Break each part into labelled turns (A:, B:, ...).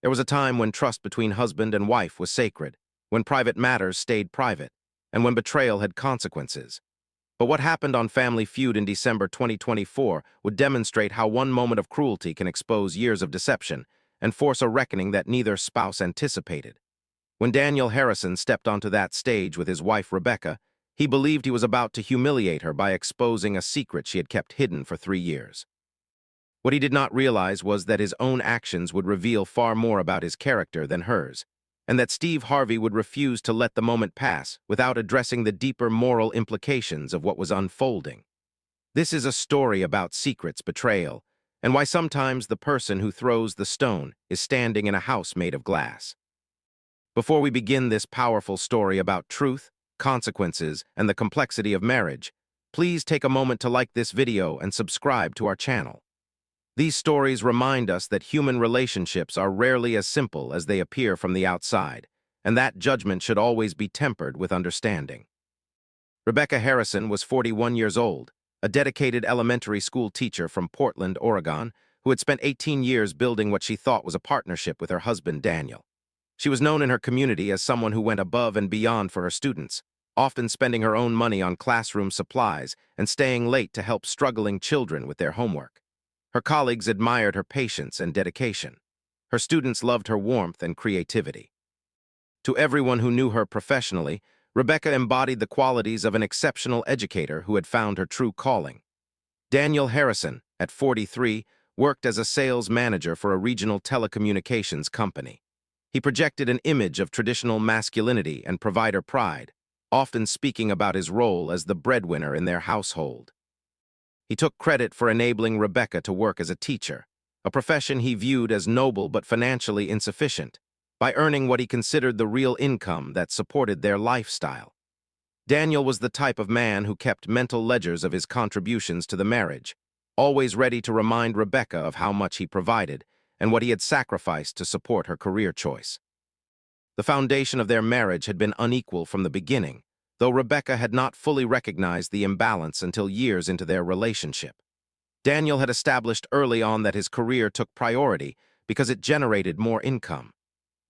A: There was a time when trust between husband and wife was sacred, when private matters stayed private, and when betrayal had consequences. But what happened on Family Feud in December 2024 would demonstrate how one moment of cruelty can expose years of deception and force a reckoning that neither spouse anticipated. When Daniel Harrison stepped onto that stage with his wife Rebecca, he believed he was about to humiliate her by exposing a secret she had kept hidden for 3 years. What he did not realize was that his own actions would reveal far more about his character than hers, and that Steve Harvey would refuse to let the moment pass without addressing the deeper moral implications of what was unfolding. This is a story about secrets, betrayal, and why sometimes the person who throws the stone is standing in a house made of glass. Before we begin this powerful story about truth, consequences, and the complexity of marriage, please take a moment to like this video and subscribe to our channel. These stories remind us that human relationships are rarely as simple as they appear from the outside, and that judgment should always be tempered with understanding. Rebecca Harrison was 41 years old, a dedicated elementary school teacher from Portland, Oregon, who had spent 18 years building what she thought was a partnership with her husband, Daniel. She was known in her community as someone who went above and beyond for her students, often spending her own money on classroom supplies and staying late to help struggling children with their homework. Her colleagues admired her patience and dedication. Her students loved her warmth and creativity. To everyone who knew her professionally, Rebecca embodied the qualities of an exceptional educator who had found her true calling. Daniel Harrison, at 43, worked as a sales manager for a regional telecommunications company. He projected an image of traditional masculinity and provider pride, often speaking about his role as the breadwinner in their household. He took credit for enabling Rebecca to work as a teacher, a profession he viewed as noble but financially insufficient, by earning what he considered the real income that supported their lifestyle. Daniel was the type of man who kept mental ledgers of his contributions to the marriage, always ready to remind Rebecca of how much he provided and what he had sacrificed to support her career choice. The foundation of their marriage had been unequal from the beginning, though Rebecca had not fully recognized the imbalance until years into their relationship. Daniel had established early on that his career took priority because it generated more income.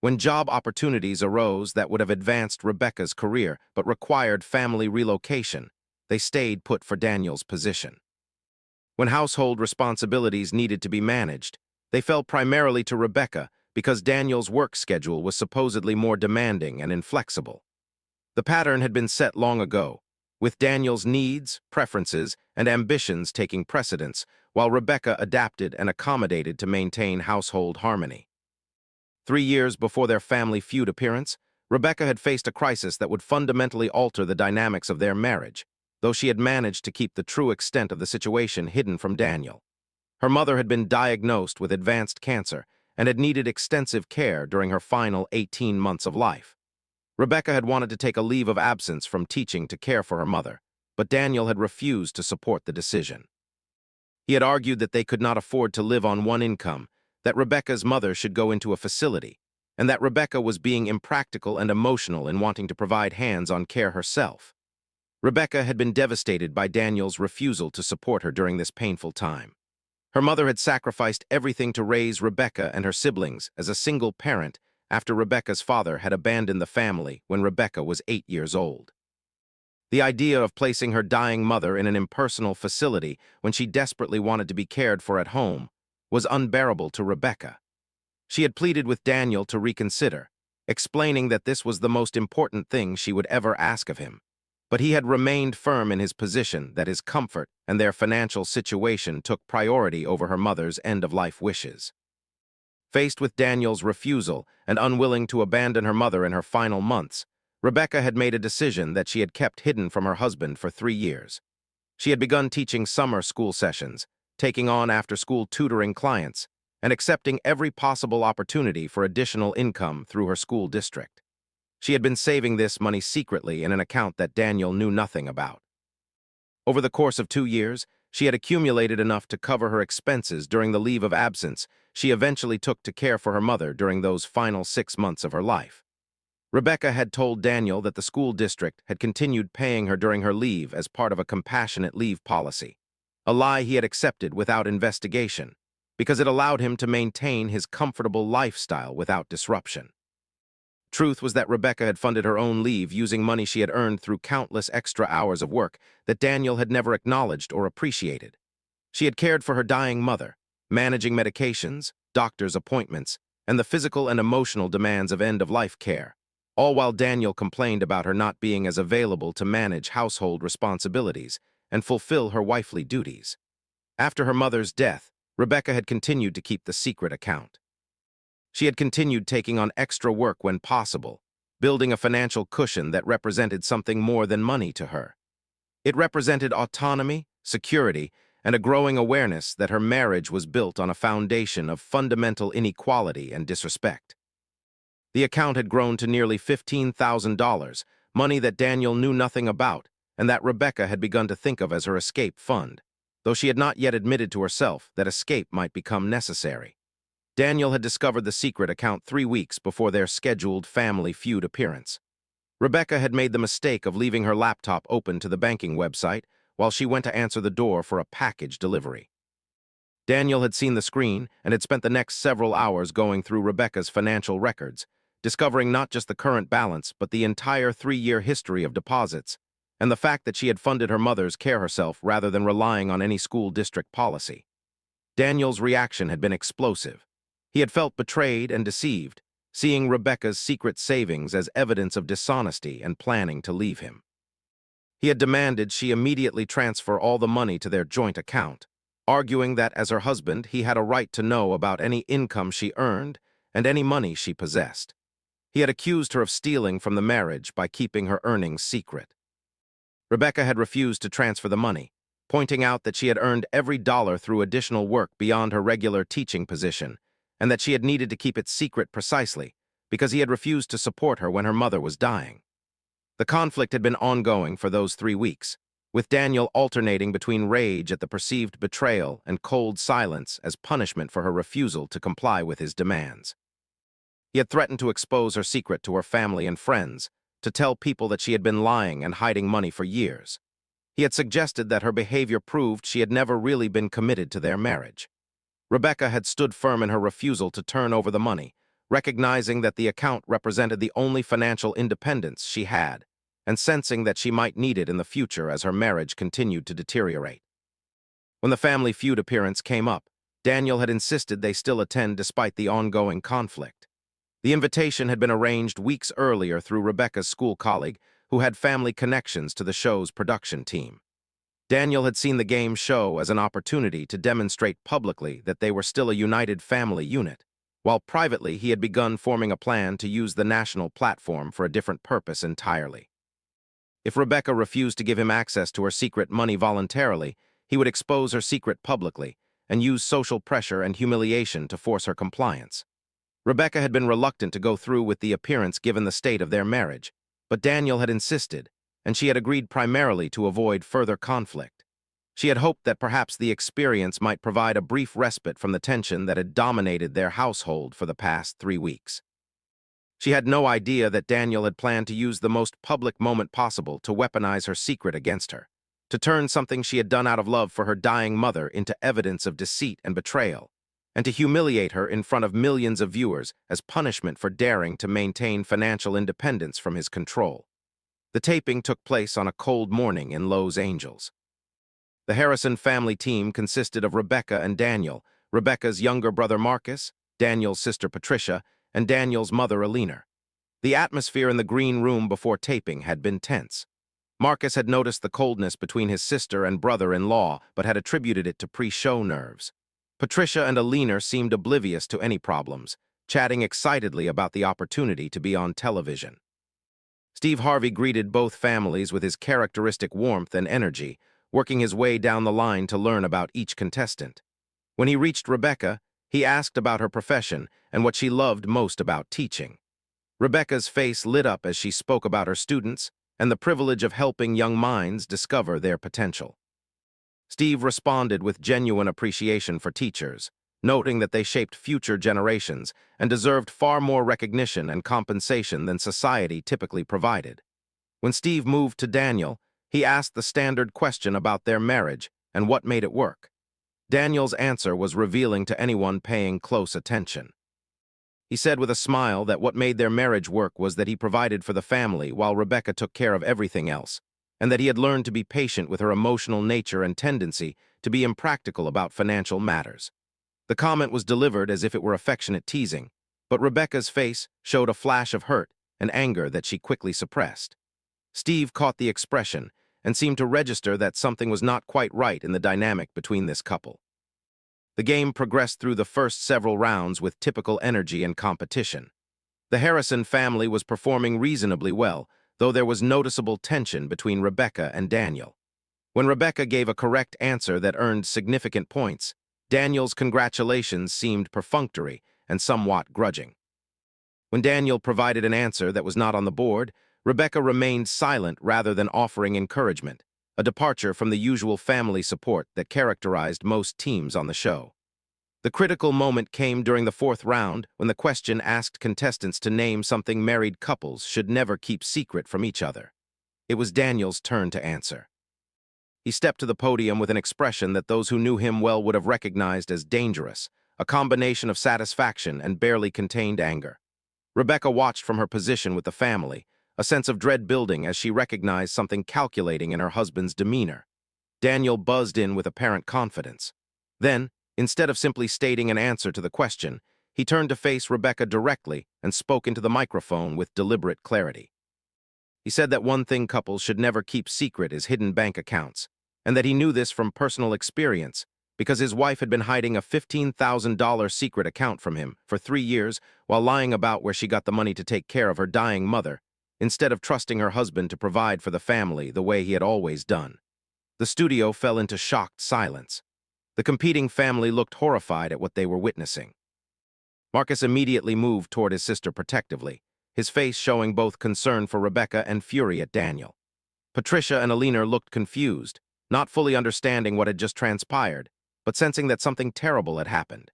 A: When job opportunities arose that would have advanced Rebecca's career but required family relocation, they stayed put for Daniel's position. When household responsibilities needed to be managed, they fell primarily to Rebecca because Daniel's work schedule was supposedly more demanding and inflexible. The pattern had been set long ago, with Daniel's needs, preferences, and ambitions taking precedence, while Rebecca adapted and accommodated to maintain household harmony. 3 years before their Family Feud appearance, Rebecca had faced a crisis that would fundamentally alter the dynamics of their marriage, though she had managed to keep the true extent of the situation hidden from Daniel. Her mother had been diagnosed with advanced cancer and had needed extensive care during her final 18 months of life. Rebecca had wanted to take a leave of absence from teaching to care for her mother, but Daniel had refused to support the decision. He had argued that they could not afford to live on one income, that Rebecca's mother should go into a facility, and that Rebecca was being impractical and emotional in wanting to provide hands-on care herself. Rebecca had been devastated by Daniel's refusal to support her during this painful time. Her mother had sacrificed everything to raise Rebecca and her siblings as a single parent after Rebecca's father had abandoned the family when Rebecca was 8 years old. The idea of placing her dying mother in an impersonal facility when she desperately wanted to be cared for at home was unbearable to Rebecca. She had pleaded with Daniel to reconsider, explaining that this was the most important thing she would ever ask of him. But he had remained firm in his position that his comfort and their financial situation took priority over her mother's end-of-life wishes. Faced with Daniel's refusal and unwilling to abandon her mother in her final months, Rebecca had made a decision that she had kept hidden from her husband for 3 years. She had begun teaching summer school sessions, taking on after-school tutoring clients, and accepting every possible opportunity for additional income through her school district. She had been saving this money secretly in an account that Daniel knew nothing about. Over the course of 2 years, she had accumulated enough to cover her expenses during the leave of absence she eventually took to care for her mother during those final 6 months of her life. Rebecca had told Daniel that the school district had continued paying her during her leave as part of a compassionate leave policy, a lie he had accepted without investigation, because it allowed him to maintain his comfortable lifestyle without disruption. Truth was that Rebecca had funded her own leave using money she had earned through countless extra hours of work that Daniel had never acknowledged or appreciated. She had cared for her dying mother, managing medications, doctor's appointments, and the physical and emotional demands of end-of-life care, all while Daniel complained about her not being as available to manage household responsibilities and fulfill her wifely duties. After her mother's death, Rebecca had continued to keep the secret account. She had continued taking on extra work when possible, building a financial cushion that represented something more than money to her. It represented autonomy, security, and a growing awareness that her marriage was built on a foundation of fundamental inequality and disrespect. The account had grown to nearly $15,000, money that Daniel knew nothing about, and that Rebecca had begun to think of as her escape fund, though she had not yet admitted to herself that escape might become necessary. Daniel had discovered the secret account 3 weeks before their scheduled Family Feud appearance. Rebecca had made the mistake of leaving her laptop open to the banking website while she went to answer the door for a package delivery. Daniel had seen the screen and had spent the next several hours going through Rebecca's financial records, discovering not just the current balance but the entire 3-year history of deposits, and the fact that she had funded her mother's care herself rather than relying on any school district policy. Daniel's reaction had been explosive. He had felt betrayed and deceived, seeing Rebecca's secret savings as evidence of dishonesty and planning to leave him. He had demanded she immediately transfer all the money to their joint account, arguing that as her husband he had a right to know about any income she earned and any money she possessed. He had accused her of stealing from the marriage by keeping her earnings secret. Rebecca had refused to transfer the money, pointing out that she had earned every dollar through additional work beyond her regular teaching position, and that she had needed to keep it secret precisely because he had refused to support her when her mother was dying. The conflict had been ongoing for those 3 weeks, with Daniel alternating between rage at the perceived betrayal and cold silence as punishment for her refusal to comply with his demands. He had threatened to expose her secret to her family and friends, to tell people that she had been lying and hiding money for years. He had suggested that her behavior proved she had never really been committed to their marriage. Rebecca had stood firm in her refusal to turn over the money, recognizing that the account represented the only financial independence she had, and sensing that she might need it in the future as her marriage continued to deteriorate. When the Family Feud appearance came up, Daniel had insisted they still attend despite the ongoing conflict. The invitation had been arranged weeks earlier through Rebecca's school colleague, who had family connections to the show's production team. Daniel had seen the game show as an opportunity to demonstrate publicly that they were still a united family unit, while privately he had begun forming a plan to use the national platform for a different purpose entirely. If Rebecca refused to give him access to her secret money voluntarily, he would expose her secret publicly and use social pressure and humiliation to force her compliance. Rebecca had been reluctant to go through with the appearance given the state of their marriage, but Daniel had insisted, and she had agreed primarily to avoid further conflict. She had hoped that perhaps the experience might provide a brief respite from the tension that had dominated their household for the past 3 weeks. She had no idea that Daniel had planned to use the most public moment possible to weaponize her secret against her, to turn something she had done out of love for her dying mother into evidence of deceit and betrayal, and to humiliate her in front of millions of viewers as punishment for daring to maintain financial independence from his control. The taping took place on a cold morning in Los Angeles. The Harrison family team consisted of Rebecca and Daniel, Rebecca's younger brother Marcus, Daniel's sister Patricia, and Daniel's mother Alina. The atmosphere in the green room before taping had been tense. Marcus had noticed the coldness between his sister and brother-in-law, but had attributed it to pre-show nerves. Patricia and Alina seemed oblivious to any problems, chatting excitedly about the opportunity to be on television. Steve Harvey greeted both families with his characteristic warmth and energy, working his way down the line to learn about each contestant. When he reached Rebecca, he asked about her profession and what she loved most about teaching. Rebecca's face lit up as she spoke about her students and the privilege of helping young minds discover their potential. Steve responded with genuine appreciation for teachers, noting that they shaped future generations and deserved far more recognition and compensation than society typically provided. When Steve moved to Daniel, he asked the standard question about their marriage and what made it work. Daniel's answer was revealing to anyone paying close attention. He said with a smile that what made their marriage work was that he provided for the family while Rebecca took care of everything else, and that he had learned to be patient with her emotional nature and tendency to be impractical about financial matters. The comment was delivered as if it were affectionate teasing, but Rebecca's face showed a flash of hurt and anger that she quickly suppressed. Steve caught the expression and seemed to register that something was not quite right in the dynamic between this couple. The game progressed through the first several rounds with typical energy and competition. The Harrison family was performing reasonably well, though there was noticeable tension between Rebecca and Daniel. When Rebecca gave a correct answer that earned significant points, Daniel's congratulations seemed perfunctory and somewhat grudging. When Daniel provided an answer that was not on the board, Rebecca remained silent rather than offering encouragement, a departure from the usual family support that characterized most teams on the show. The critical moment came during the fourth round when the question asked contestants to name something married couples should never keep secret from each other. It was Daniel's turn to answer. He stepped to the podium with an expression that those who knew him well would have recognized as dangerous, a combination of satisfaction and barely contained anger. Rebecca watched from her position with the family, a sense of dread building as she recognized something calculating in her husband's demeanor. Daniel buzzed in with apparent confidence. Then, instead of simply stating an answer to the question, he turned to face Rebecca directly and spoke into the microphone with deliberate clarity. He said that one thing couples should never keep secret is hidden bank accounts, and that he knew this from personal experience because his wife had been hiding a $15,000 secret account from him for 3 years while lying about where she got the money to take care of her dying mother, instead of trusting her husband to provide for the family the way he had always done. The studio fell into shocked silence. The competing family looked horrified at what they were witnessing. Marcus immediately moved toward his sister protectively, his face showing both concern for Rebecca and fury at Daniel. Patricia and Alina looked confused, not fully understanding what had just transpired, but sensing that something terrible had happened.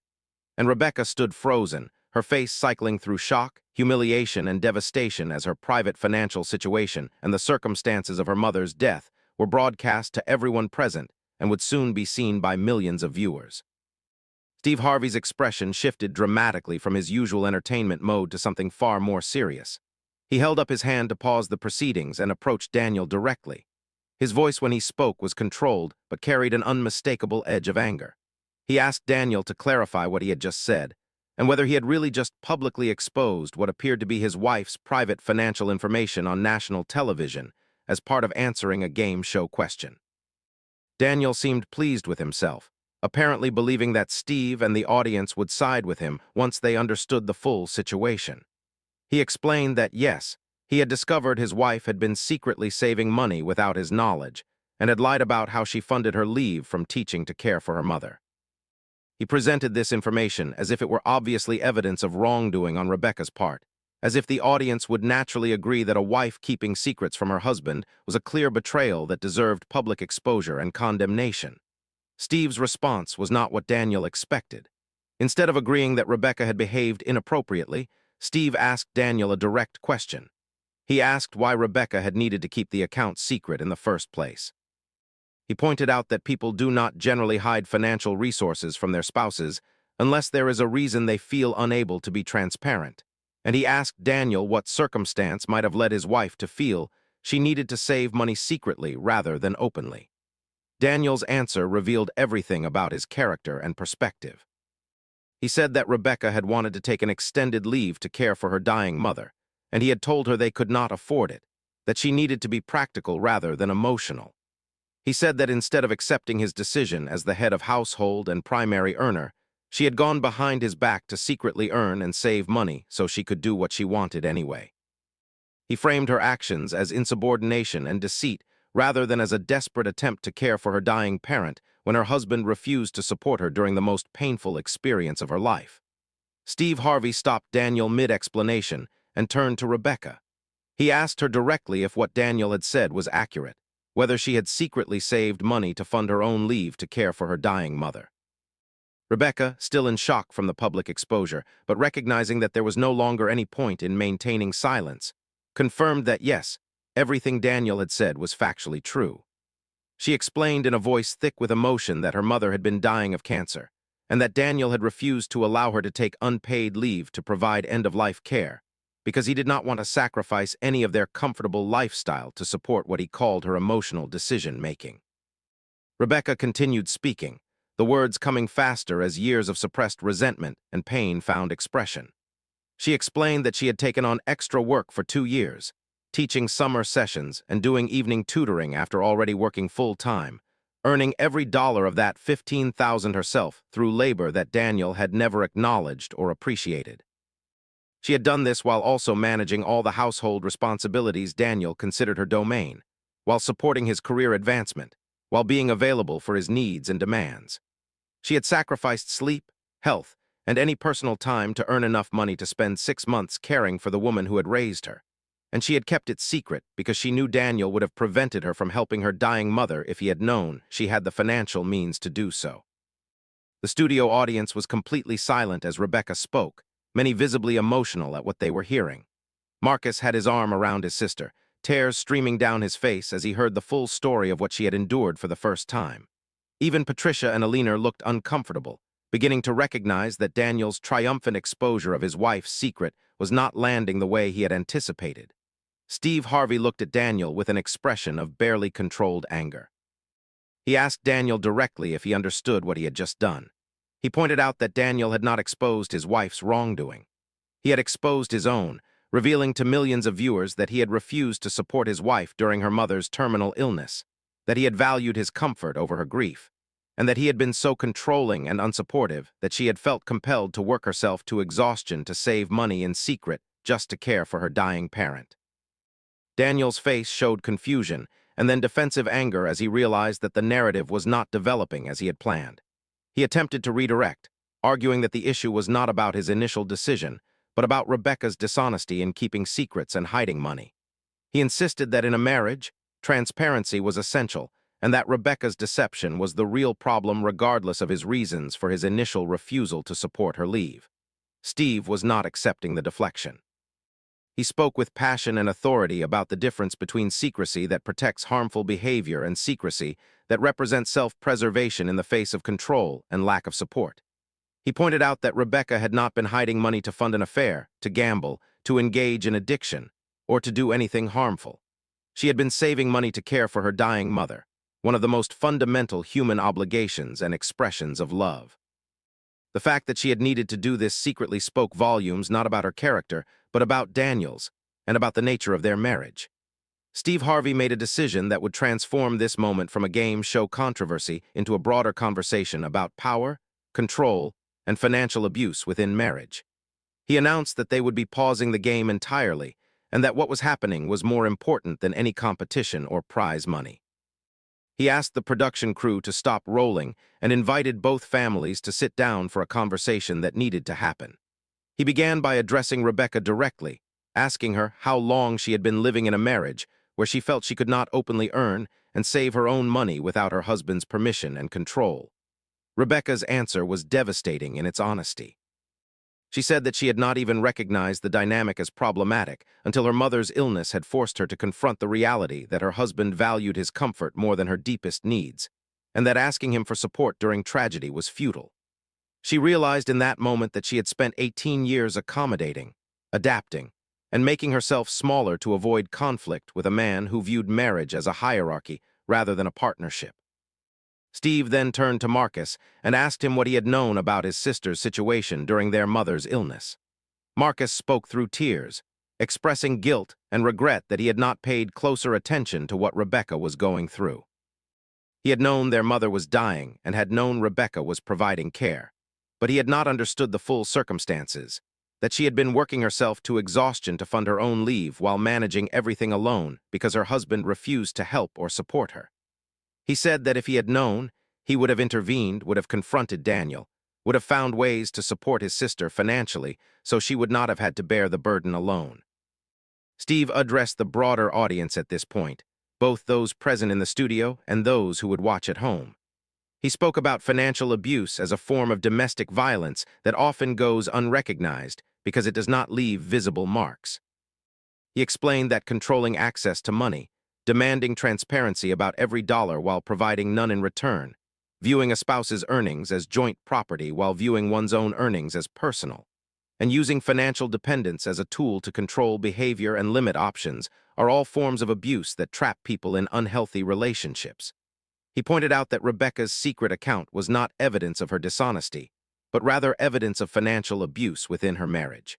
A: And Rebecca stood frozen, her face cycling through shock, humiliation, and devastation as her private financial situation and the circumstances of her mother's death were broadcast to everyone present and would soon be seen by millions of viewers. Steve Harvey's expression shifted dramatically from his usual entertainment mode to something far more serious. He held up his hand to pause the proceedings and approached Daniel directly. His voice when he spoke was controlled but carried an unmistakable edge of anger. He asked Daniel to clarify what he had just said, and whether he had really just publicly exposed what appeared to be his wife's private financial information on national television as part of answering a game show question. Daniel seemed pleased with himself, apparently believing that Steve and the audience would side with him once they understood the full situation. He explained that, yes, he had discovered his wife had been secretly saving money without his knowledge and had lied about how she funded her leave from teaching to care for her mother. He presented this information as if it were obviously evidence of wrongdoing on Rebecca's part, as if the audience would naturally agree that a wife keeping secrets from her husband was a clear betrayal that deserved public exposure and condemnation. Steve's response was not what Daniel expected. Instead of agreeing that Rebecca had behaved inappropriately, Steve asked Daniel a direct question. He asked why Rebecca had needed to keep the account secret in the first place. He pointed out that people do not generally hide financial resources from their spouses unless there is a reason they feel unable to be transparent, and he asked Daniel what circumstance might have led his wife to feel she needed to save money secretly rather than openly. Daniel's answer revealed everything about his character and perspective. He said that Rebecca had wanted to take an extended leave to care for her dying mother, and he had told her they could not afford it, that she needed to be practical rather than emotional. He said that instead of accepting his decision as the head of household and primary earner, she had gone behind his back to secretly earn and save money so she could do what she wanted anyway. He framed her actions as insubordination and deceit rather than as a desperate attempt to care for her dying parent when her husband refused to support her during the most painful experience of her life. Steve Harvey stopped Daniel mid-explanation and turned to Rebecca. He asked her directly if what Daniel had said was accurate, whether she had secretly saved money to fund her own leave to care for her dying mother. Rebecca, still in shock from the public exposure, but recognizing that there was no longer any point in maintaining silence, confirmed that yes, everything Daniel had said was factually true. She explained in a voice thick with emotion that her mother had been dying of cancer, and that Daniel had refused to allow her to take unpaid leave to provide end-of-life care, because he did not want to sacrifice any of their comfortable lifestyle to support what he called her emotional decision-making. Rebecca continued speaking, the words coming faster as years of suppressed resentment and pain found expression. She explained that she had taken on extra work for 2 years, teaching summer sessions and doing evening tutoring after already working full-time, earning every dollar of that $15,000 herself through labor that Daniel had never acknowledged or appreciated. She had done this while also managing all the household responsibilities Daniel considered her domain, while supporting his career advancement, while being available for his needs and demands. She had sacrificed sleep, health, and any personal time to earn enough money to spend 6 months caring for the woman who had raised her, and she had kept it secret because she knew Daniel would have prevented her from helping her dying mother if he had known she had the financial means to do so. The studio audience was completely silent as Rebecca spoke, many visibly emotional at what they were hearing. Marcus had his arm around his sister, tears streaming down his face as he heard the full story of what she had endured for the first time. Even Patricia and Alina looked uncomfortable, beginning to recognize that Daniel's triumphant exposure of his wife's secret was not landing the way he had anticipated. Harvey looked at Daniel with an expression of barely controlled anger. He asked Daniel directly if he understood what he had just done. He pointed out that Daniel had not exposed his wife's wrongdoing. He had exposed his own, revealing to millions of viewers that he had refused to support his wife during her mother's terminal illness, that he had valued his comfort over her grief, and that he had been so controlling and unsupportive that she had felt compelled to work herself to exhaustion to save money in secret just to care for her dying parent. Daniel's face showed confusion and then defensive anger as he realized that the narrative was not developing as he had planned. He attempted to redirect, arguing that the issue was not about his initial decision, but about Rebecca's dishonesty in keeping secrets and hiding money. He insisted that in a marriage, transparency was essential, and that Rebecca's deception was the real problem regardless of his reasons for his initial refusal to support her leave. Steve was not accepting the deflection. He spoke with passion and authority about the difference between secrecy that protects harmful behavior and secrecy that represents self-preservation in the face of control and lack of support. He pointed out that Rebecca had not been hiding money to fund an affair, to gamble, to engage in addiction, or to do anything harmful. She had been saving money to care for her dying mother, one of the most fundamental human obligations and expressions of love. The fact that she had needed to do this secretly spoke volumes not about her character, but about Daniel's, and about the nature of their marriage. Harvey made a decision that would transform this moment from a game show controversy into a broader conversation about power, control, and financial abuse within marriage. He announced that they would be pausing the game entirely, and that what was happening was more important than any competition or prize money. He asked the production crew to stop rolling and invited both families to sit down for a conversation that needed to happen. He began by addressing Rebecca directly, asking her how long she had been living in a marriage where she felt she could not openly earn and save her own money without her husband's permission and control. Rebecca's answer was devastating in its honesty. She said that she had not even recognized the dynamic as problematic until her mother's illness had forced her to confront the reality that her husband valued his comfort more than her deepest needs, and that asking him for support during tragedy was futile. She realized in that moment that she had spent 18 years accommodating, adapting, and making herself smaller to avoid conflict with a man who viewed marriage as a hierarchy rather than a partnership. Steve then turned to Marcus and asked him what he had known about his sister's situation during their mother's illness. Marcus spoke through tears, expressing guilt and regret that he had not paid closer attention to what Rebecca was going through. He had known their mother was dying and had known Rebecca was providing care, but he had not understood the full circumstances, that she had been working herself to exhaustion to fund her own leave while managing everything alone because her husband refused to help or support her. He said that if he had known, he would have intervened, would have confronted Daniel, would have found ways to support his sister financially so she would not have had to bear the burden alone. Steve addressed the broader audience at this point, both those present in the studio and those who would watch at home. He spoke about financial abuse as a form of domestic violence that often goes unrecognized because it does not leave visible marks. He explained that controlling access to money, demanding transparency about every dollar while providing none in return, viewing a spouse's earnings as joint property while viewing one's own earnings as personal, and using financial dependence as a tool to control behavior and limit options are all forms of abuse that trap people in unhealthy relationships. He pointed out that Rebecca's secret account was not evidence of her dishonesty, but rather evidence of financial abuse within her marriage.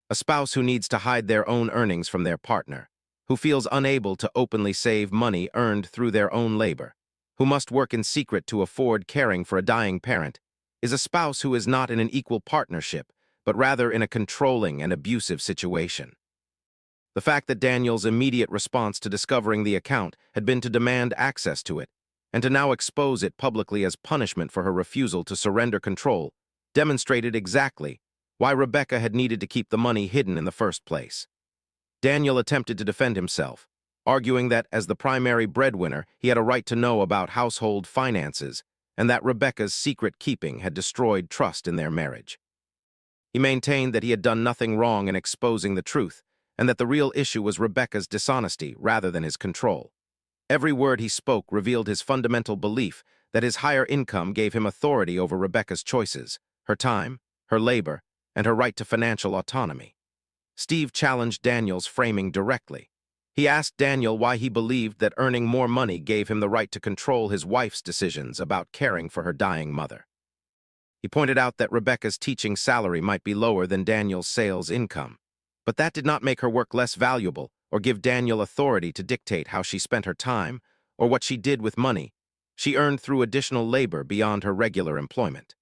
A: A spouse who needs to hide their own earnings from their partner, who feels unable to openly save money earned through their own labor, who must work in secret to afford caring for a dying parent, is a spouse who is not in an equal partnership, but rather in a controlling and abusive situation. The fact that Daniel's immediate response to discovering the account had been to demand access to it, and to now expose it publicly as punishment for her refusal to surrender control, demonstrated exactly why Rebecca had needed to keep the money hidden in the first place. Daniel attempted to defend himself, arguing that as the primary breadwinner, he had a right to know about household finances, and that Rebecca's secret keeping had destroyed trust in their marriage. He maintained that he had done nothing wrong in exposing the truth, and that the real issue was Rebecca's dishonesty rather than his control. Every word he spoke revealed his fundamental belief that his higher income gave him authority over Rebecca's choices, her time, her labor, and her right to financial autonomy. Steve challenged Daniel's framing directly. He asked Daniel why he believed that earning more money gave him the right to control his wife's decisions about caring for her dying mother. He pointed out that Rebecca's teaching salary might be lower than Daniel's sales income, but that did not make her work less valuable or give Daniel authority to dictate how she spent her time or what she did with money she earned through additional labor beyond her regular employment.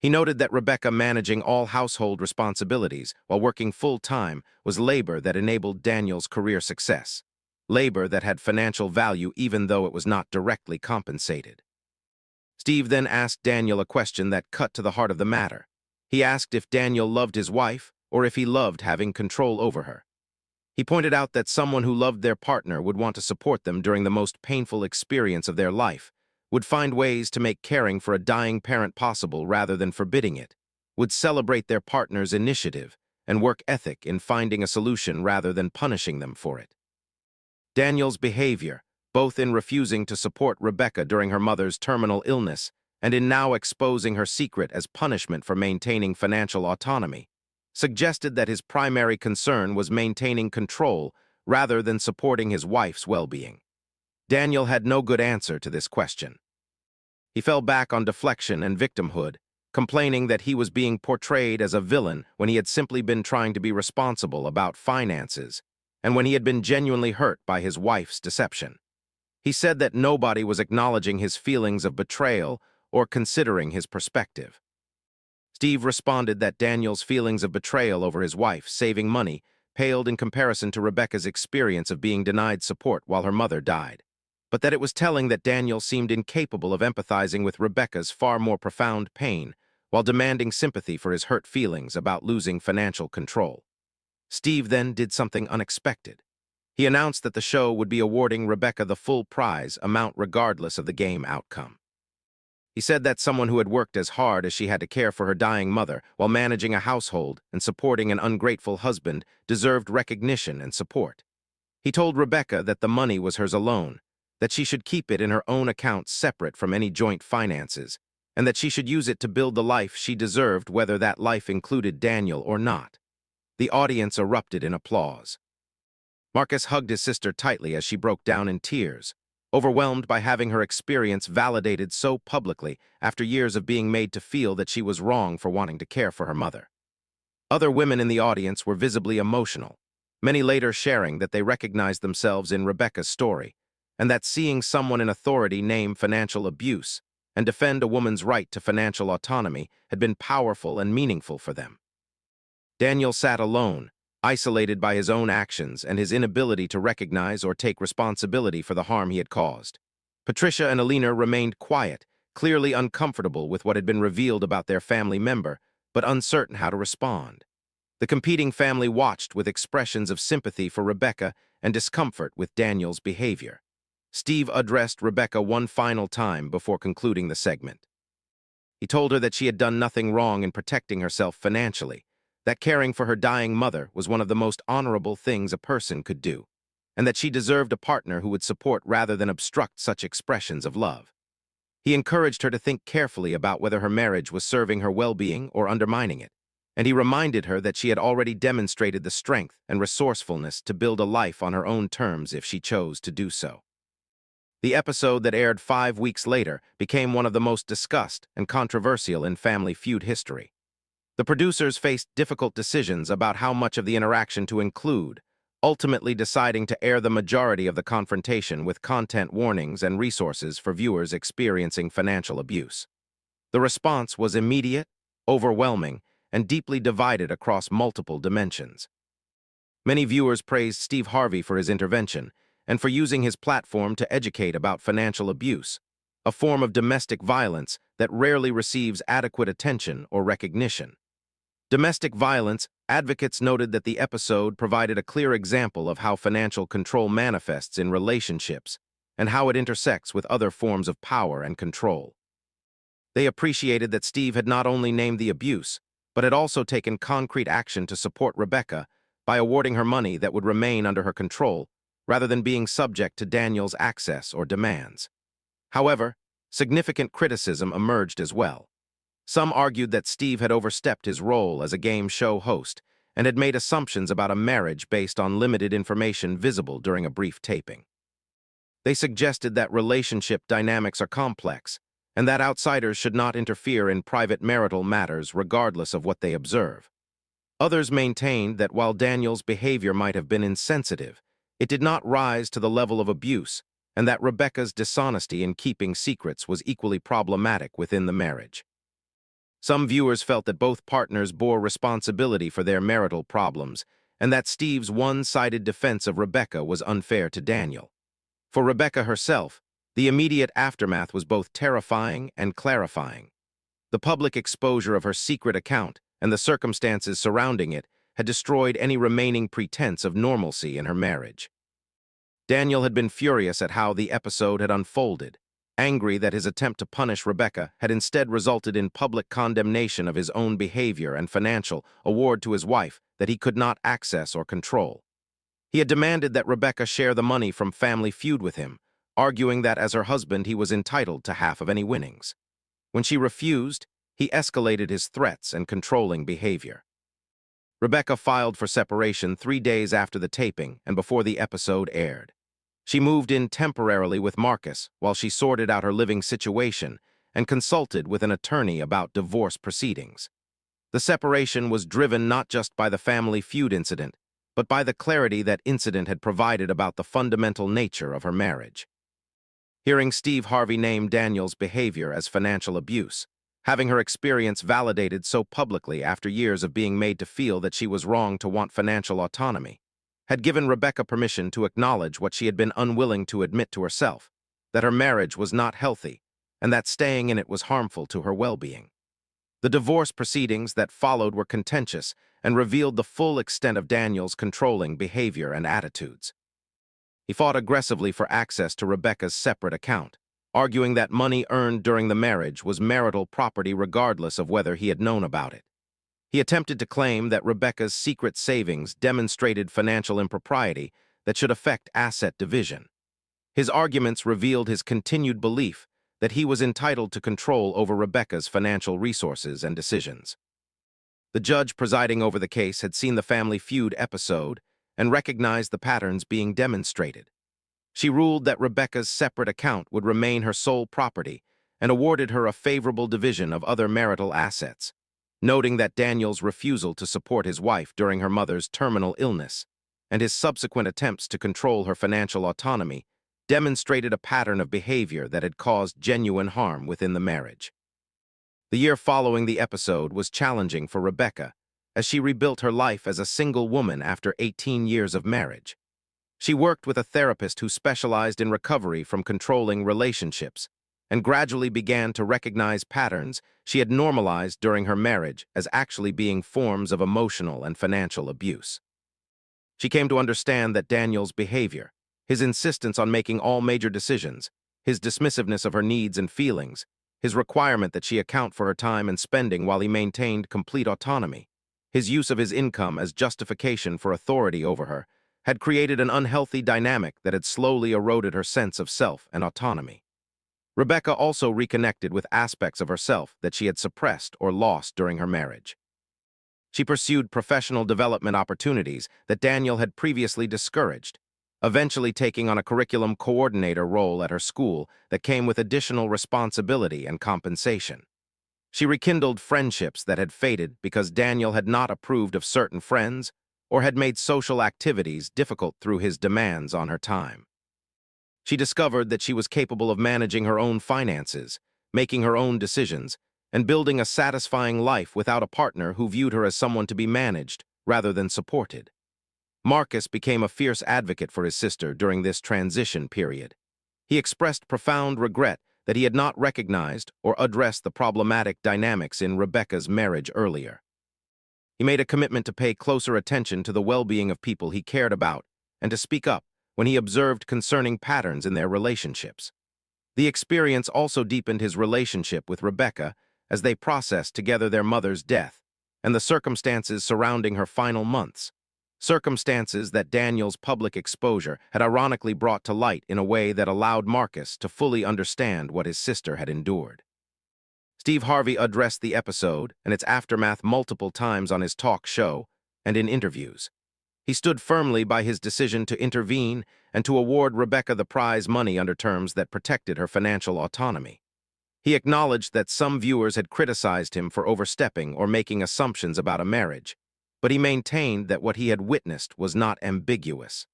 A: He noted that Rebecca managing all household responsibilities while working full-time was labor that enabled Daniel's career success, labor that had financial value even though it was not directly compensated. Steve then asked Daniel a question that cut to the heart of the matter. He asked if Daniel loved his wife or if he loved having control over her. He pointed out that someone who loved their partner would want to support them during the most painful experience of their life, would find ways to make caring for a dying parent possible rather than forbidding it, would celebrate their partner's initiative and work ethic in finding a solution rather than punishing them for it. Daniel's behavior, both in refusing to support Rebecca during her mother's terminal illness and in now exposing her secret as punishment for maintaining financial autonomy, suggested that his primary concern was maintaining control rather than supporting his wife's well-being. Daniel had no good answer to this question. He fell back on deflection and victimhood, complaining that he was being portrayed as a villain when he had simply been trying to be responsible about finances, and when he had been genuinely hurt by his wife's deception. He said that nobody was acknowledging his feelings of betrayal or considering his perspective. Steve responded that Daniel's feelings of betrayal over his wife saving money paled in comparison to Rebecca's experience of being denied support while her mother died, but that it was telling that Daniel seemed incapable of empathizing with Rebecca's far more profound pain while demanding sympathy for his hurt feelings about losing financial control. Steve then did something unexpected. He announced that the show would be awarding Rebecca the full prize amount regardless of the game outcome. He said that someone who had worked as hard as she had to care for her dying mother while managing a household and supporting an ungrateful husband deserved recognition and support. He told Rebecca that the money was hers alone, that she should keep it in her own account separate from any joint finances, and that she should use it to build the life she deserved whether that life included Daniel or not. The audience erupted in applause. Marcus hugged his sister tightly as she broke down in tears, overwhelmed by having her experience validated so publicly after years of being made to feel that she was wrong for wanting to care for her mother. Other women in the audience were visibly emotional, many later sharing that they recognized themselves in Rebecca's story, and that seeing someone in authority name financial abuse and defend a woman's right to financial autonomy had been powerful and meaningful for them. Daniel sat alone, isolated by his own actions and his inability to recognize or take responsibility for the harm he had caused. Patricia and Alina remained quiet, clearly uncomfortable with what had been revealed about their family member, but uncertain how to respond. The competing family watched with expressions of sympathy for Rebecca and discomfort with Daniel's behavior. Steve addressed Rebecca one final time before concluding the segment. He told her that she had done nothing wrong in protecting herself financially, that caring for her dying mother was one of the most honorable things a person could do. and that she deserved a partner who would support rather than obstruct such expressions of love. He encouraged her to think carefully about whether her marriage was serving her well-being or undermining it, and he reminded her that she had already demonstrated the strength and resourcefulness to build a life on her own terms if she chose to do so. The episode that aired 5 weeks later became one of the most discussed and controversial in Family Feud history. The producers faced difficult decisions about how much of the interaction to include, ultimately deciding to air the majority of the confrontation with content warnings and resources for viewers experiencing financial abuse. The response was immediate, overwhelming, and deeply divided across multiple dimensions. Many viewers praised Steve Harvey for his intervention and for using his platform to educate about financial abuse, a form of domestic violence that rarely receives adequate attention or recognition. Domestic violence advocates noted that the episode provided a clear example of how financial control manifests in relationships and how it intersects with other forms of power and control. They appreciated that Steve had not only named the abuse, but had also taken concrete action to support Rebecca by awarding her money that would remain under her control rather than being subject to Daniel's access or demands. However, significant criticism emerged as well. Some argued that Steve had overstepped his role as a game show host and had made assumptions about a marriage based on limited information visible during a brief taping. They suggested that relationship dynamics are complex and that outsiders should not interfere in private marital matters regardless of what they observe. Others maintained that while Daniel's behavior might have been insensitive, it did not rise to the level of abuse, and that Rebecca's dishonesty in keeping secrets was equally problematic within the marriage. Some viewers felt that both partners bore responsibility for their marital problems, and that Steve's one-sided defense of Rebecca was unfair to Daniel. For Rebecca herself, the immediate aftermath was both terrifying and clarifying. The public exposure of her secret account and the circumstances surrounding it had destroyed any remaining pretense of normalcy in her marriage. Daniel had been furious at how the episode had unfolded, angry that his attempt to punish Rebecca had instead resulted in public condemnation of his own behavior and financial award to his wife that he could not access or control. He had demanded that Rebecca share the money from Family Feud with him, arguing that as her husband he was entitled to half of any winnings. When she refused, he escalated his threats and controlling behavior. Rebecca filed for separation 3 days after the taping and before the episode aired. She moved in temporarily with Marcus while she sorted out her living situation and consulted with an attorney about divorce proceedings. The separation was driven not just by the Family Feud incident, but by the clarity that incident had provided about the fundamental nature of her marriage. Hearing Steve Harvey name Daniel's behavior as financial abuse, having her experience validated so publicly after years of being made to feel that she was wrong to want financial autonomy, had given Rebecca permission to acknowledge what she had been unwilling to admit to herself, that her marriage was not healthy and that staying in it was harmful to her well-being. The divorce proceedings that followed were contentious and revealed the full extent of Daniel's controlling behavior and attitudes. He fought aggressively for access to Rebecca's separate account, arguing that money earned during the marriage was marital property regardless of whether he had known about it. He attempted to claim that Rebecca's secret savings demonstrated financial impropriety that should affect asset division. His arguments revealed his continued belief that he was entitled to control over Rebecca's financial resources and decisions. The judge presiding over the case had seen the Family Feud episode and recognized the patterns being demonstrated. She ruled that Rebecca's separate account would remain her sole property and awarded her a favorable division of other marital assets, noting that Daniel's refusal to support his wife during her mother's terminal illness and his subsequent attempts to control her financial autonomy demonstrated a pattern of behavior that had caused genuine harm within the marriage. The year following the episode was challenging for Rebecca as she rebuilt her life as a single woman after 18 years of marriage. She worked with a therapist who specialized in recovery from controlling relationships and gradually began to recognize patterns she had normalized during her marriage as actually being forms of emotional and financial abuse. She came to understand that Daniel's behavior, his insistence on making all major decisions, his dismissiveness of her needs and feelings, his requirement that she account for her time and spending while he maintained complete autonomy, his use of his income as justification for authority over her, had created an unhealthy dynamic that had slowly eroded her sense of self and autonomy. Rebecca also reconnected with aspects of herself that she had suppressed or lost during her marriage. She pursued professional development opportunities that Daniel had previously discouraged, eventually taking on a curriculum coordinator role at her school that came with additional responsibility and compensation. She rekindled friendships that had faded because Daniel had not approved of certain friends or had made social activities difficult through his demands on her time. She discovered that she was capable of managing her own finances, making her own decisions, and building a satisfying life without a partner who viewed her as someone to be managed rather than supported. Marcus became a fierce advocate for his sister during this transition period. He expressed profound regret that he had not recognized or addressed the problematic dynamics in Rebecca's marriage earlier. He made a commitment to pay closer attention to the well-being of people he cared about and to speak up when he observed concerning patterns in their relationships. The experience also deepened his relationship with Rebecca as they processed together their mother's death and the circumstances surrounding her final months, circumstances that Daniel's public exposure had ironically brought to light in a way that allowed Marcus to fully understand what his sister had endured. Harvey addressed the episode and its aftermath multiple times on his talk show and in interviews. He stood firmly by his decision to intervene and to award Rebecca the prize money under terms that protected her financial autonomy. He acknowledged that some viewers had criticized him for overstepping or making assumptions about a marriage, but he maintained that what he had witnessed was not ambiguous.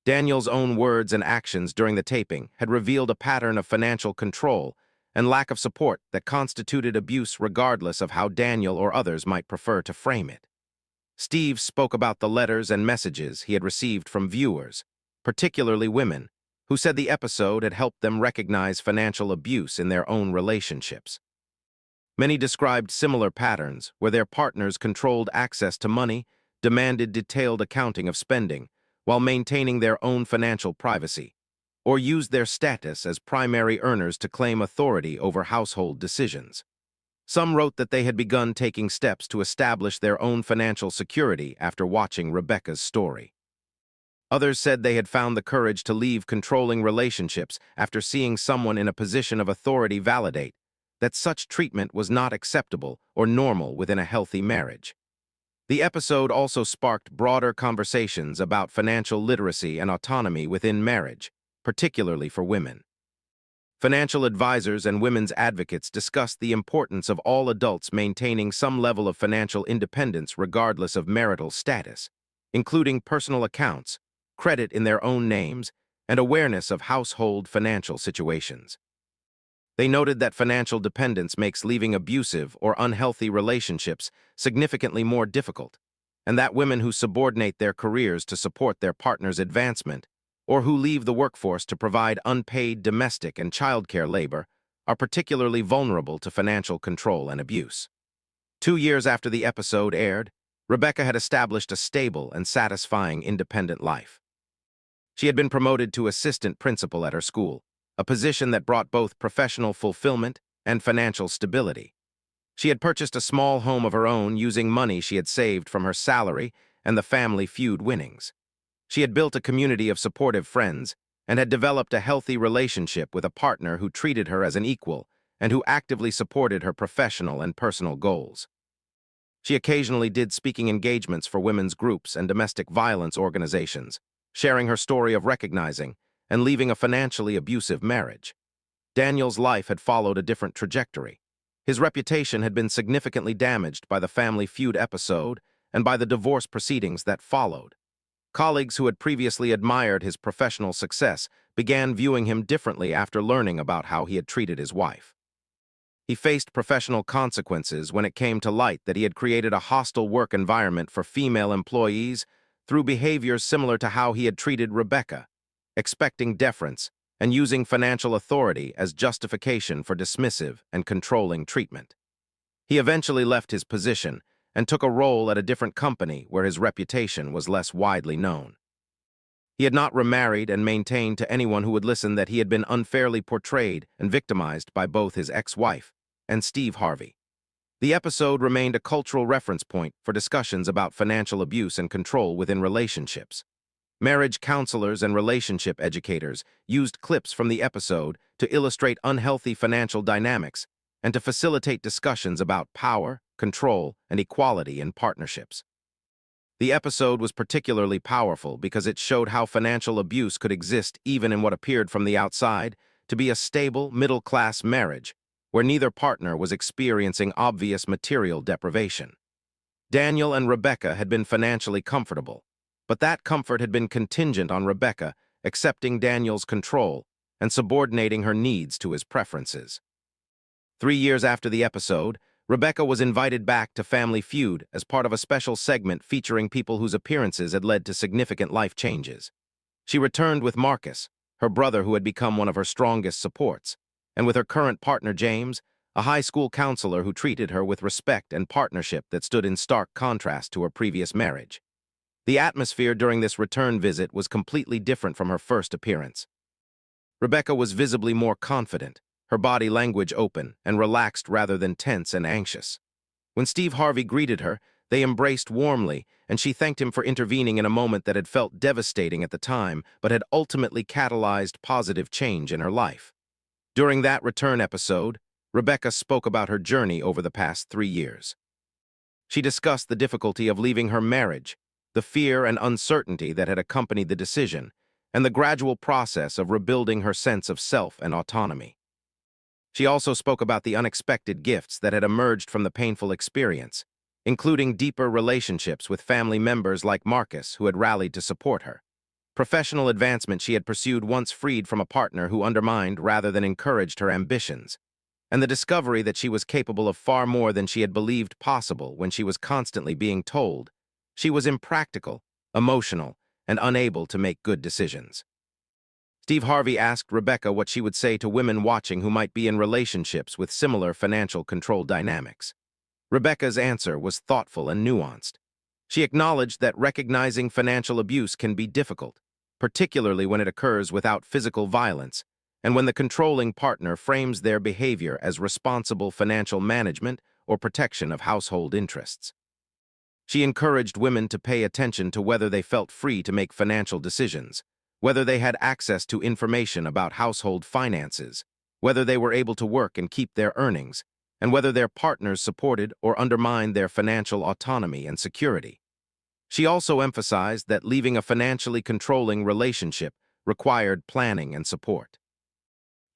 A: Daniel's own words and actions during the taping had revealed a pattern of financial control and lack of support that constituted abuse regardless of how Daniel or others might prefer to frame it. Steve spoke about the letters and messages he had received from viewers, particularly women, who said the episode had helped them recognize financial abuse in their own relationships. Many described similar patterns where their partners controlled access to money, demanded detailed accounting of spending, while maintaining their own financial privacy, or used their status as primary earners to claim authority over household decisions. Some wrote that they had begun taking steps to establish their own financial security after watching Rebecca's story. Others said they had found the courage to leave controlling relationships after seeing someone in a position of authority validate that such treatment was not acceptable or normal within a healthy marriage. The episode also sparked broader conversations about financial literacy and autonomy within marriage, particularly for women. Financial advisors and women's advocates discussed the importance of all adults maintaining some level of financial independence regardless of marital status, including personal accounts, credit in their own names, and awareness of household financial situations. They noted that financial dependence makes leaving abusive or unhealthy relationships significantly more difficult, and that women who subordinate their careers to support their partner's advancement or who leave the workforce to provide unpaid domestic and childcare labor are particularly vulnerable to financial control and abuse. 2 years after the episode aired, Rebecca had established a stable and satisfying independent life. She had been promoted to assistant principal at her school, a position that brought both professional fulfillment and financial stability. She had purchased a small home of her own using money she had saved from her salary and the Family Feud winnings. She had built a community of supportive friends and had developed a healthy relationship with a partner who treated her as an equal and who actively supported her professional and personal goals. She occasionally did speaking engagements for women's groups and domestic violence organizations, sharing her story of recognizing and leaving a financially abusive marriage. Daniel's life had followed a different trajectory. His reputation had been significantly damaged by the Family Feud episode and by the divorce proceedings that followed. Colleagues who had previously admired his professional success began viewing him differently after learning about how he had treated his wife. He faced professional consequences when it came to light that he had created a hostile work environment for female employees through behaviors similar to how he had treated Rebecca, expecting deference and using financial authority as justification for dismissive and controlling treatment. He eventually left his position and took a role at a different company where his reputation was less widely known. He had not remarried and maintained to anyone who would listen that he had been unfairly portrayed and victimized by both his ex-wife and Harvey. The episode remained a cultural reference point for discussions about financial abuse and control within relationships. Marriage counselors and relationship educators used clips from the episode to illustrate unhealthy financial dynamics and to facilitate discussions about power, control, and equality in partnerships. The episode was particularly powerful because it showed how financial abuse could exist even in what appeared from the outside to be a stable, middle-class marriage, where neither partner was experiencing obvious material deprivation. Daniel and Rebecca had been financially comfortable, but that comfort had been contingent on Rebecca accepting Daniel's control and subordinating her needs to his preferences. 3 years after the episode, Rebecca was invited back to Family Feud as part of a special segment featuring people whose appearances had led to significant life changes. She returned with Marcus, her brother who had become one of her strongest supports, and with her current partner James, a high school counselor who treated her with respect and partnership that stood in stark contrast to her previous marriage. The atmosphere during this return visit was completely different from her first appearance. Rebecca was visibly more confident, her body language open and relaxed rather than tense and anxious. When Harvey greeted her, they embraced warmly, and she thanked him for intervening in a moment that had felt devastating at the time but had ultimately catalyzed positive change in her life. During that return episode, Rebecca spoke about her journey over the past 3 years. She discussed the difficulty of leaving her marriage, the fear and uncertainty that had accompanied the decision, and the gradual process of rebuilding her sense of self and autonomy. She also spoke about the unexpected gifts that had emerged from the painful experience, including deeper relationships with family members like Marcus who had rallied to support her, professional advancement she had pursued once freed from a partner who undermined rather than encouraged her ambitions, and the discovery that she was capable of far more than she had believed possible when she was constantly being told she was impractical, emotional, and unable to make good decisions. Harvey asked Rebecca what she would say to women watching who might be in relationships with similar financial control dynamics. Rebecca's answer was thoughtful and nuanced. She acknowledged that recognizing financial abuse can be difficult, particularly when it occurs without physical violence, and when the controlling partner frames their behavior as responsible financial management or protection of household interests. She encouraged women to pay attention to whether they felt free to make financial decisions, whether they had access to information about household finances, whether they were able to work and keep their earnings, and whether their partners supported or undermined their financial autonomy and security. She also emphasized that leaving a financially controlling relationship required planning and support.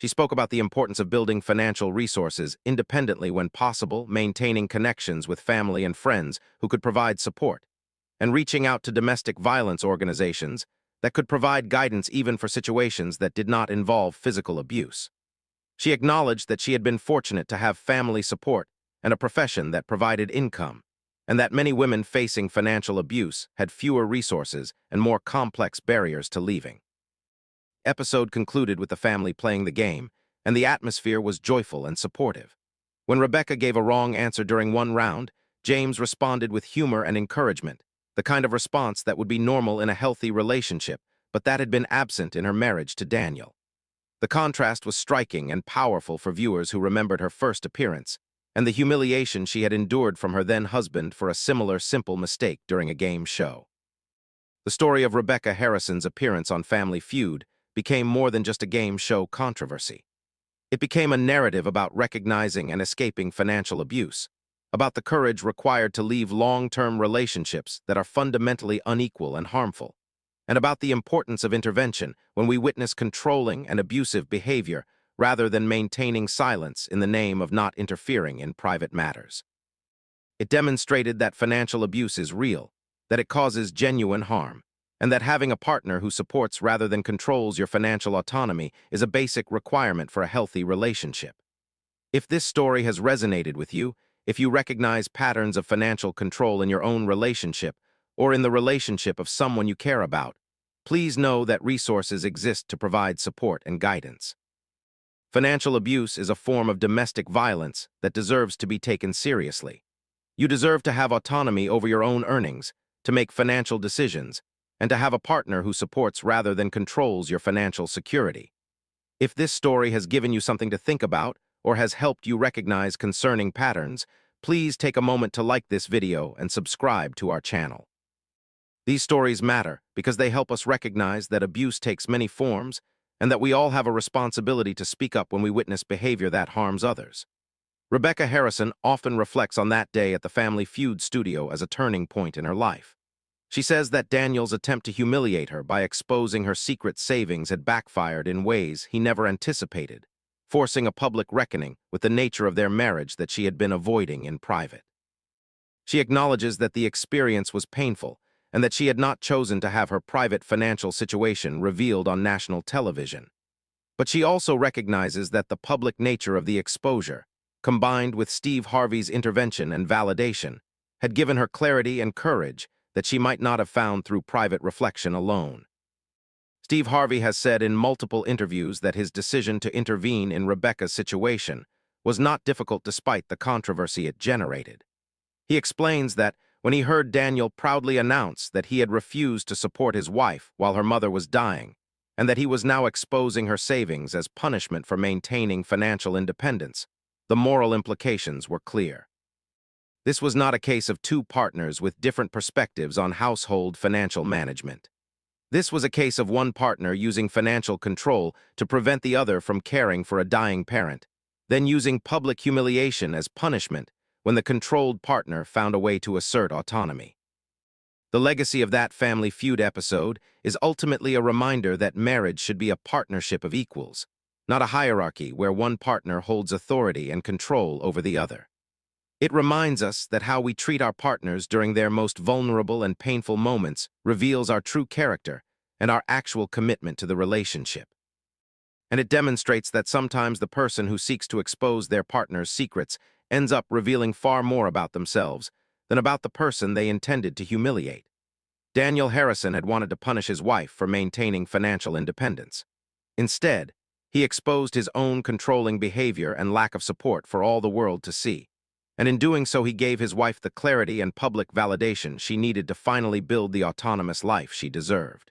A: She spoke about the importance of building financial resources independently when possible, maintaining connections with family and friends who could provide support, and reaching out to domestic violence organizations that could provide guidance even for situations that did not involve physical abuse. She acknowledged that she had been fortunate to have family support and a profession that provided income, and that many women facing financial abuse had fewer resources and more complex barriers to leaving. Episode concluded with the family playing the game, and the atmosphere was joyful and supportive. When Rebecca gave a wrong answer during one round, James responded with humor and encouragement, the kind of response that would be normal in a healthy relationship, but that had been absent in her marriage to Daniel. The contrast was striking and powerful for viewers who remembered her first appearance, and the humiliation she had endured from her then-husband for a similar simple mistake during a game show. The story of Rebecca Harrison's appearance on Family Feud became more than just a game show controversy. It became a narrative about recognizing and escaping financial abuse, about the courage required to leave long-term relationships that are fundamentally unequal and harmful, and about the importance of intervention when we witness controlling and abusive behavior rather than maintaining silence in the name of not interfering in private matters. It demonstrated that financial abuse is real, that it causes genuine harm, and that having a partner who supports rather than controls your financial autonomy is a basic requirement for a healthy relationship. If this story has resonated with you, if you recognize patterns of financial control in your own relationship or in the relationship of someone you care about, please know that resources exist to provide support and guidance. Financial abuse is a form of domestic violence that deserves to be taken seriously. You deserve to have autonomy over your own earnings, to make financial decisions, and to have a partner who supports rather than controls your financial security. If this story has given you something to think about or has helped you recognize concerning patterns, please take a moment to like this video and subscribe to our channel. These stories matter because they help us recognize that abuse takes many forms and that we all have a responsibility to speak up when we witness behavior that harms others. Rebecca Harrison often reflects on that day at the Family Feud studio as a turning point in her life. She says that Daniel's attempt to humiliate her by exposing her secret savings had backfired in ways he never anticipated, forcing a public reckoning with the nature of their marriage that she had been avoiding in private. She acknowledges that the experience was painful and that she had not chosen to have her private financial situation revealed on national television. But she also recognizes that the public nature of the exposure, combined with Steve Harvey's intervention and validation, had given her clarity and courage that she might not have found through private reflection alone. Steve Harvey has said in multiple interviews that his decision to intervene in Rebecca's situation was not difficult despite the controversy it generated. He explains that when he heard Daniel proudly announce that he had refused to support his wife while her mother was dying, and that he was now exposing her savings as punishment for maintaining financial independence, the moral implications were clear. This was not a case of two partners with different perspectives on household financial management. This was a case of one partner using financial control to prevent the other from caring for a dying parent, then using public humiliation as punishment when the controlled partner found a way to assert autonomy. The legacy of that Family Feud episode is ultimately a reminder that marriage should be a partnership of equals, not a hierarchy where one partner holds authority and control over the other. It reminds us that how we treat our partners during their most vulnerable and painful moments reveals our true character and our actual commitment to the relationship. And it demonstrates that sometimes the person who seeks to expose their partner's secrets ends up revealing far more about themselves than about the person they intended to humiliate. Daniel Harrison had wanted to punish his wife for maintaining financial independence. Instead, he exposed his own controlling behavior and lack of support for all the world to see. And in doing so, he gave his wife the clarity and public validation she needed to finally build the autonomous life she deserved.